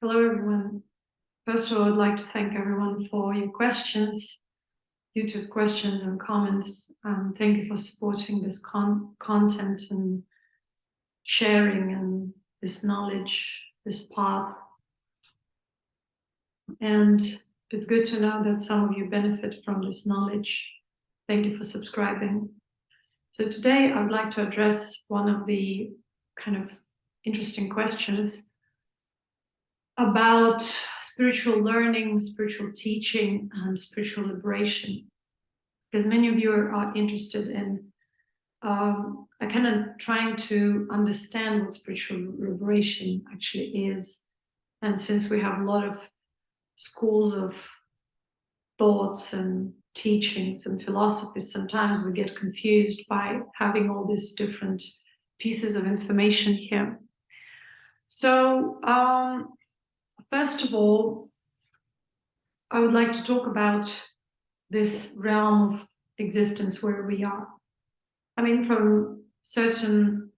Hello, everyone. First of all, I'd like to thank everyone for your questions, YouTube questions and comments. Thank you for supporting this content and sharing and this knowledge, this path. And it's good to know that some of you benefit from this knowledge. Thank you for subscribing. So today I'd like to address one of the kind of interesting questions about spiritual learning, spiritual teaching, and spiritual liberation. Because many of you are interested in kind of trying to understand what spiritual liberation actually is. And since we have a lot of schools of thoughts and teachings and philosophies, sometimes we get confused by having all these different pieces of information here. So first of all, I would like to talk about this realm of existence where we are. I mean, from certain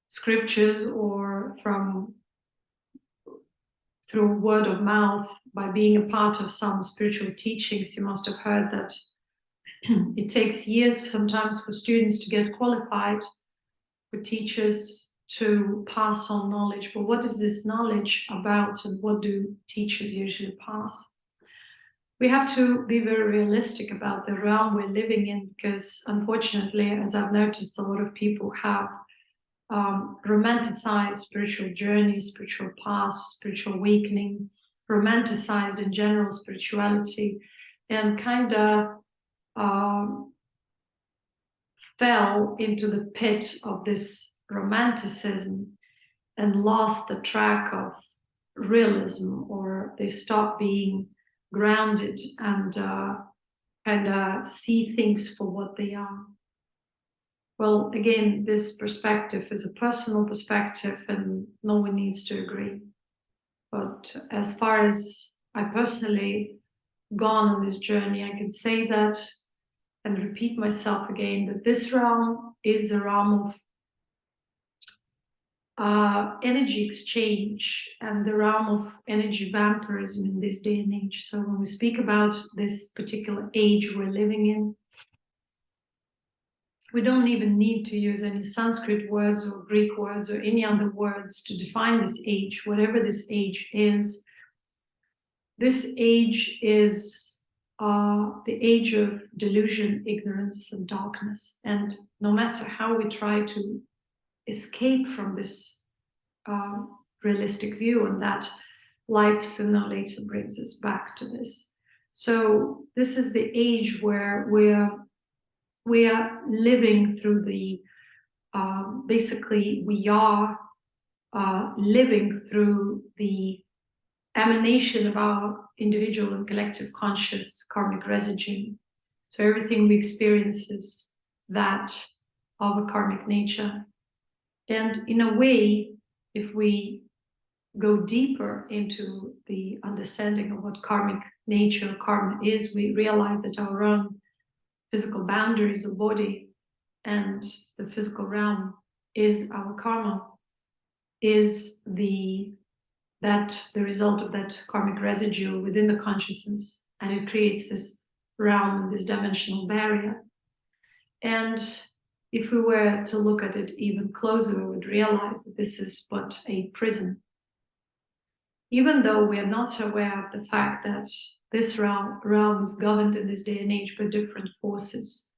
scriptures or through word of mouth, by being a part of some spiritual teachings, you must have heard that it takes years sometimes for students to get qualified, for teachers to pass on knowledge. But what is this knowledge about, and what do teachers usually pass? We have to be very realistic about the realm we're living in, because unfortunately, as I've noticed, a lot of people have romanticized spiritual journeys, spiritual paths, spiritual awakening, romanticized in general spirituality, and kind of fell into the pit of this romanticism and lost the track of realism, or they stopped being grounded and kind of see things for what they are. Well, again, this perspective is a personal perspective and no one needs to agree. But as far as I personally gone on this journey, I can say that, and repeat myself again, that this realm is the realm of energy exchange and the realm of energy vampirism in this day and age. So when we speak about this particular age we're living in, we don't even need to use any Sanskrit words or Greek words or any other words to define this age. Whatever this age is the age of delusion, ignorance, and darkness. And no matter how we try to escape from this realistic view, and that life sooner or later brings us back to this. So this is the age where we are living through the, basically we are living through the emanation of our individual and collective conscious karmic residue. So everything we experience is that of a karmic nature. And in a way, if we go deeper into the understanding of what karmic nature, karma is, we realize that our own physical boundaries of body and the physical realm is our karma, is the result of that karmic residue within the consciousness, and it creates this realm, this dimensional barrier. And if we were to look at it even closer, we would realize that this is but a prison. Even though we are not aware of the fact that this realm is governed in this day and age by different forces,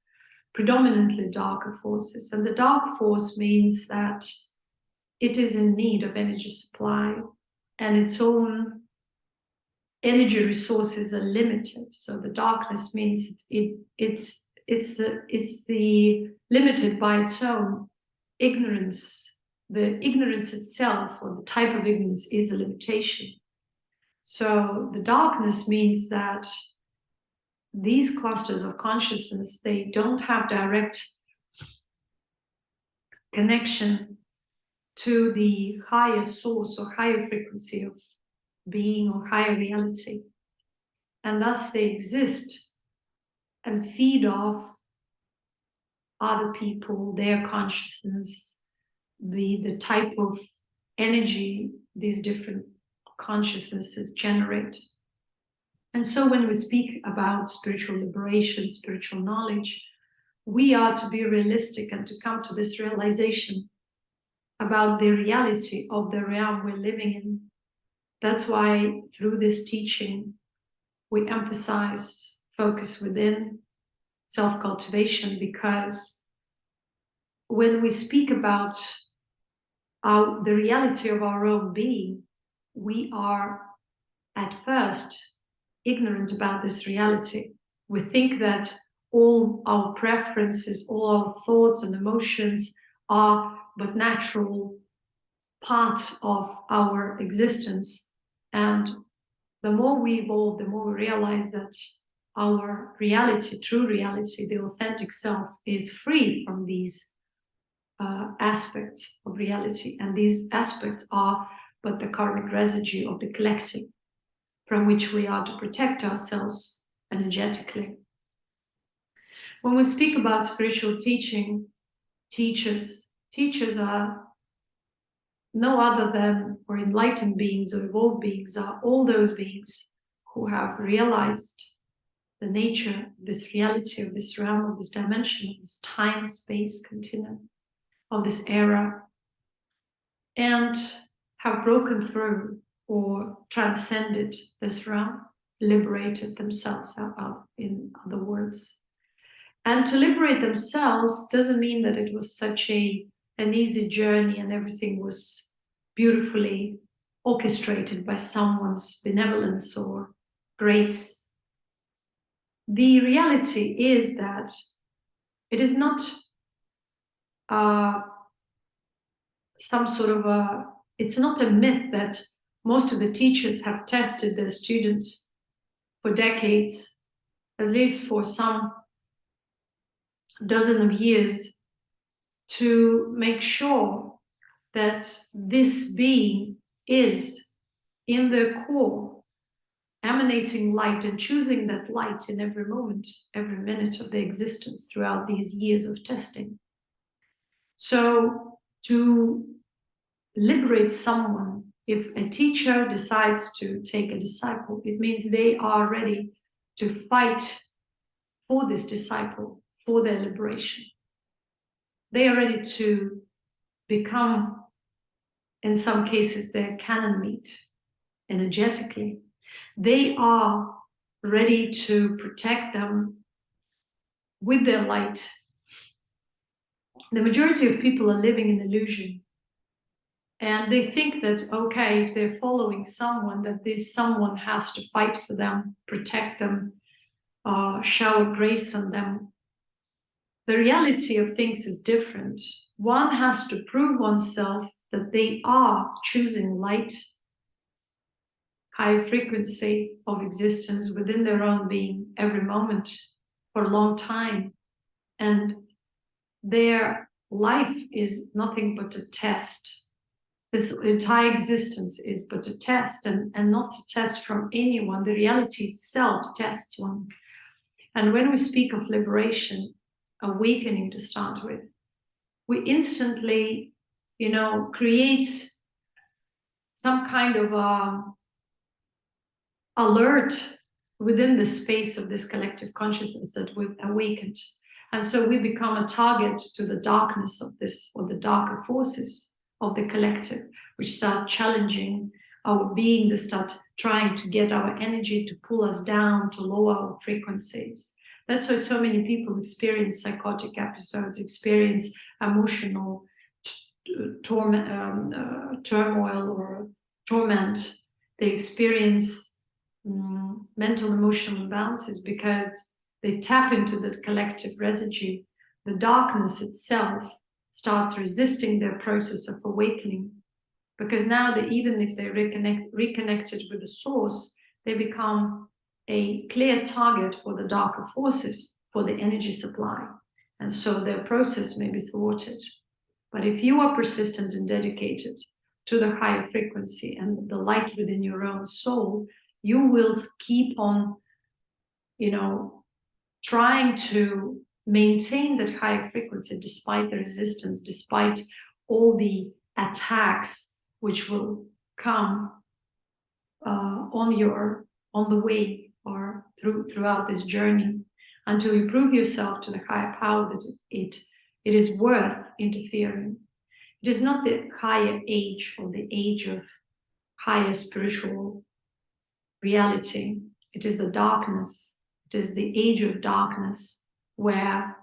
predominantly darker forces. And the dark force means that it is in need of energy supply, and its own energy resources are limited. So the darkness means it's limited by its own ignorance. The ignorance itself, or the type of ignorance, is a limitation. So the darkness means that these clusters of consciousness, they don't have direct connection to the higher source or higher frequency of being or higher reality. And thus they exist and feed off other people, their consciousness, the type of energy these different consciousnesses generate. And so when we speak about spiritual liberation, spiritual knowledge, we are to be realistic and to come to this realization about the reality of the realm we're living in. That's why through this teaching, we emphasize focus within, self-cultivation, because when we speak about the reality of our own being, we are at first ignorant about this reality. We think that all our preferences, all our thoughts and emotions are but natural part of our existence. And the more we evolve, the more we realize that our reality, true reality, the authentic self, is free from these aspects of reality. And these aspects are but the karmic residue of the collective, from which we are to protect ourselves energetically. When we speak about spiritual teaching, teachers are no other than, or enlightened beings or evolved beings, are all those beings who have realized the nature, this reality of this realm, of this dimension, of this time, space continuum, of this era, and have broken through or transcended this realm, liberated themselves, in other words. And to liberate themselves doesn't mean that it was such an easy journey and everything was beautifully orchestrated by someone's benevolence or grace. The reality is that it is not some sort of it's not a myth that most of the teachers have tested their students for decades, at least for some dozen of years, to make sure that this being is in their core, emanating light and choosing that light in every moment, every minute of their existence throughout these years of testing. So to liberate someone, if a teacher decides to take a disciple, it means they are ready to fight for this disciple, for their liberation. They are ready to become, in some cases, their cannon meat energetically. They are ready to protect them with their light. The majority of people are living in illusion. And they think that, okay, if they're following someone, that this someone has to fight for them, protect them, shower grace on them. The reality of things is different. One has to prove oneself that they are choosing light, high frequency of existence within their own being every moment for a long time. And their life is nothing but a test. This entire existence is but a test, and not a test from anyone. The reality itself tests one. And when we speak of liberation, awakening to start with, we instantly, create some kind of alert within the space of this collective consciousness that we've awakened. And so we become a target to the darkness of this, or the darker forces of the collective, which start challenging our being, they start trying to get our energy to pull us down, to lower our frequencies. That's why so many people experience psychotic episodes, experience emotional turmoil or torment. They experience mental emotional imbalances because they tap into that collective residue. The darkness itself starts resisting their process of awakening, because now even if they're reconnected with the source, they become a clear target for the darker forces, for the energy supply. And so their process may be thwarted. But if you are persistent and dedicated to the higher frequency and the light within your own soul, you will keep on, trying to maintain that higher frequency despite the resistance, despite all the attacks which will come on the way or throughout this journey, until you prove yourself to the higher power that it is worth interfering. It is not the higher age or the age of higher spiritual reality. It is the darkness. It is the age of darkness, where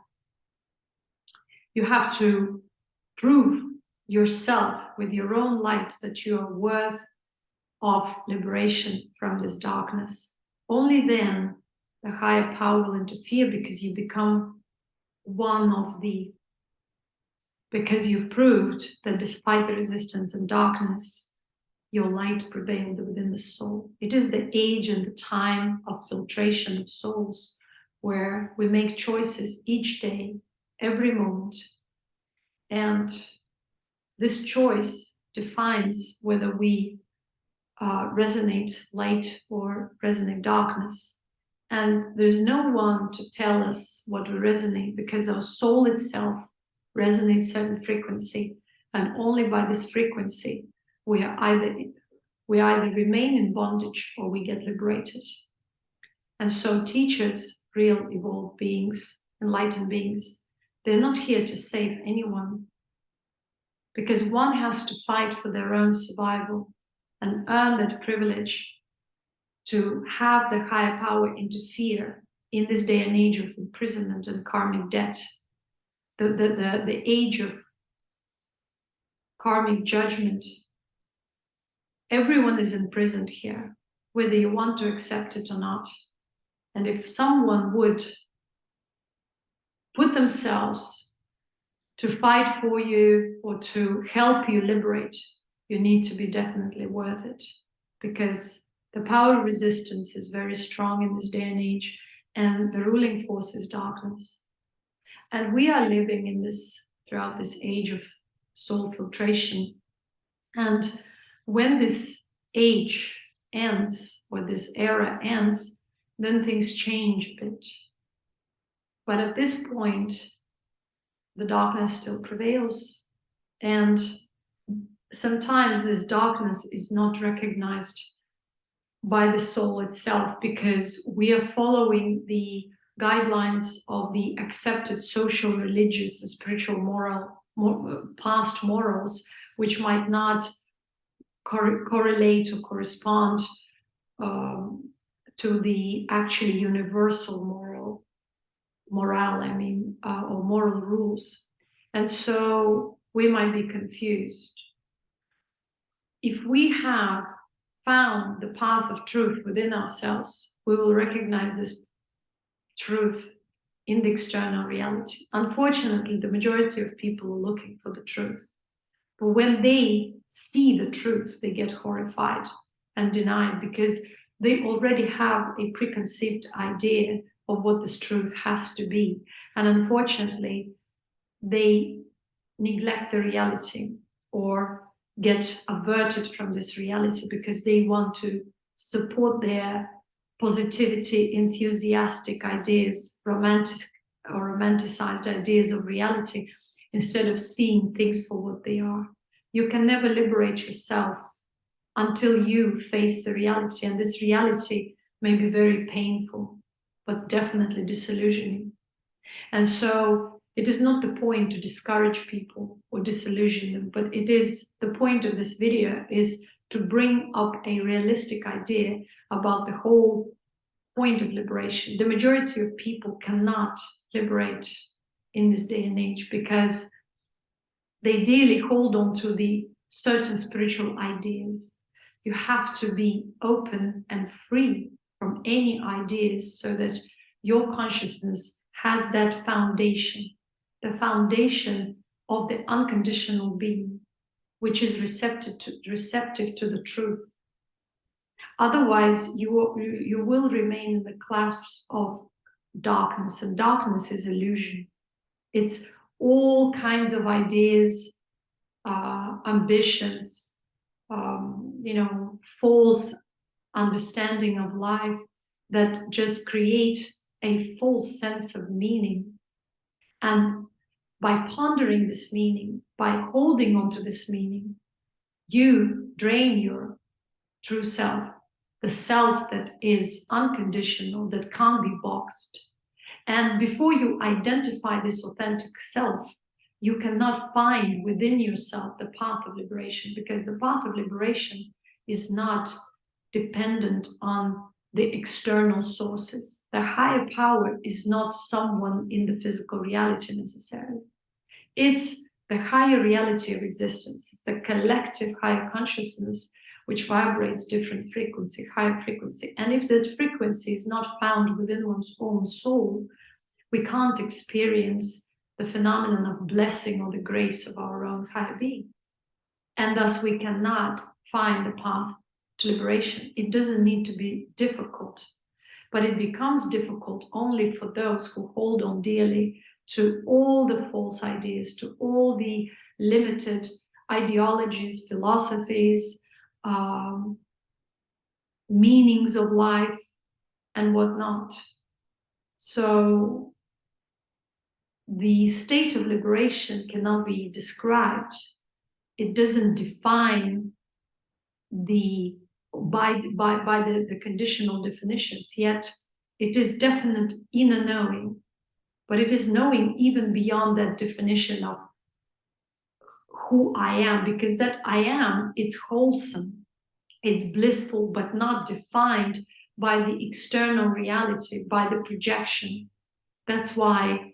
you have to prove yourself with your own light that you are worth of liberation from this darkness. Only then the higher power will interfere, because you become one of the, because you've proved that despite the resistance and darkness, your light prevailed within the soul. It is the age and the time of filtration of souls, where we make choices each day, every moment. And this choice defines whether we resonate light or resonate darkness. And there's no one to tell us what we resonate, because our soul itself resonates certain frequency, and only by this frequency we either remain in bondage or we get liberated. And so teachers, real evolved beings, enlightened beings, they're not here to save anyone, because one has to fight for their own survival and earn that privilege to have the higher power interfere in this day and age of imprisonment and karmic debt, the age of karmic judgment. Everyone is imprisoned here, whether you want to accept it or not. And if someone would put themselves to fight for you or to help you liberate, you need to be definitely worth it, because the power of resistance is very strong in this day and age, and the ruling force is darkness. And we are living in this, throughout this age of soul filtration. And when this age ends, or this era ends, then things change a bit. But at this point, the darkness still prevails. And sometimes this darkness is not recognized by the soul itself, because we are following the guidelines of the accepted social, religious, and spiritual past morals, which might not correlate or correspond to the actually universal morale, or moral rules. And so we might be confused. If we have found the path of truth within ourselves, we will recognize this truth in the external reality. Unfortunately, the majority of people are looking for the truth. But when they see the truth, they get horrified and denied, because they already have a preconceived idea of what this truth has to be. And unfortunately, they neglect the reality or get averted from this reality, because they want to support their positivity, enthusiastic ideas, romanticized ideas of reality, instead of seeing things for what they are. You can never liberate yourself until you face the reality, and this reality may be very painful, but definitely disillusioning. And so it is not the point to discourage people or disillusion them, but it is the point of this video is to bring up a realistic idea about the whole point of liberation. The majority of people cannot liberate in this day and age, because they daily hold on to the certain spiritual ideas. You have to be open and free from any ideas, so that your consciousness has that foundation, the foundation of the unconditional being, which is receptive to the truth. Otherwise, you will remain in the clasp of darkness, and darkness is illusion. It's all kinds of ideas, ambitions, false understanding of life that just create a false sense of meaning. And by pondering this meaning, by holding on to this meaning, you drain your true self, the self that is unconditional, that can't be boxed. And before you identify this authentic self, you cannot find within yourself the path of liberation, because the path of liberation is not dependent on the external sources. The higher power is not someone in the physical reality necessarily. It's the higher reality of existence. It's the collective higher consciousness which vibrates different frequency, higher frequency. And if that frequency is not found within one's own soul, we can't experience the phenomenon of blessing or the grace of our own higher being. And thus we cannot find the path to liberation. It doesn't need to be difficult, but it becomes difficult only for those who hold on dearly to all the false ideas, to all the limited ideologies, philosophies, meanings of life, and whatnot. So the state of liberation cannot be described. It doesn't define by the conditional definitions, yet it is definite inner knowing, but it is knowing even beyond that definition of who I am, because that I am, it's wholesome, it's blissful, but not defined by the external reality, by the projection. That's why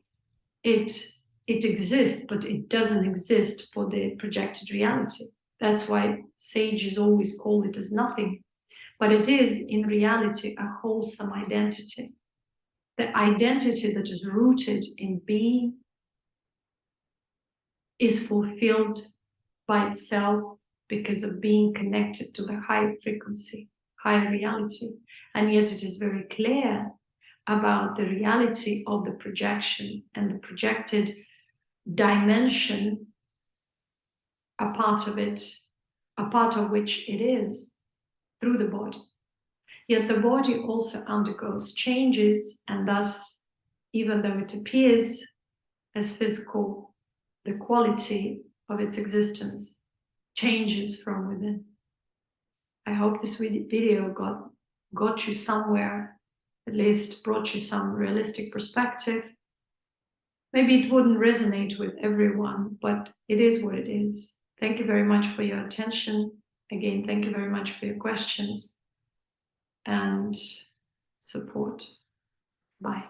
it exists, but it doesn't exist for the projected reality. That's why sages always call it as nothing, but it is in reality a wholesome identity. The identity that is rooted in being is fulfilled by itself because of being connected to the higher frequency, higher reality. And yet it is very clear about the reality of the projection and the projected dimension, a part of it, a part of which it is through the body. Yet the body also undergoes changes, and thus, even though it appears as physical, the quality of its existence changes from within. I hope this video got you somewhere, at least brought you some realistic perspective. Maybe it wouldn't resonate with everyone, but it is what it is. Thank you very much for your attention. Again, thank you very much for your questions and support. Bye.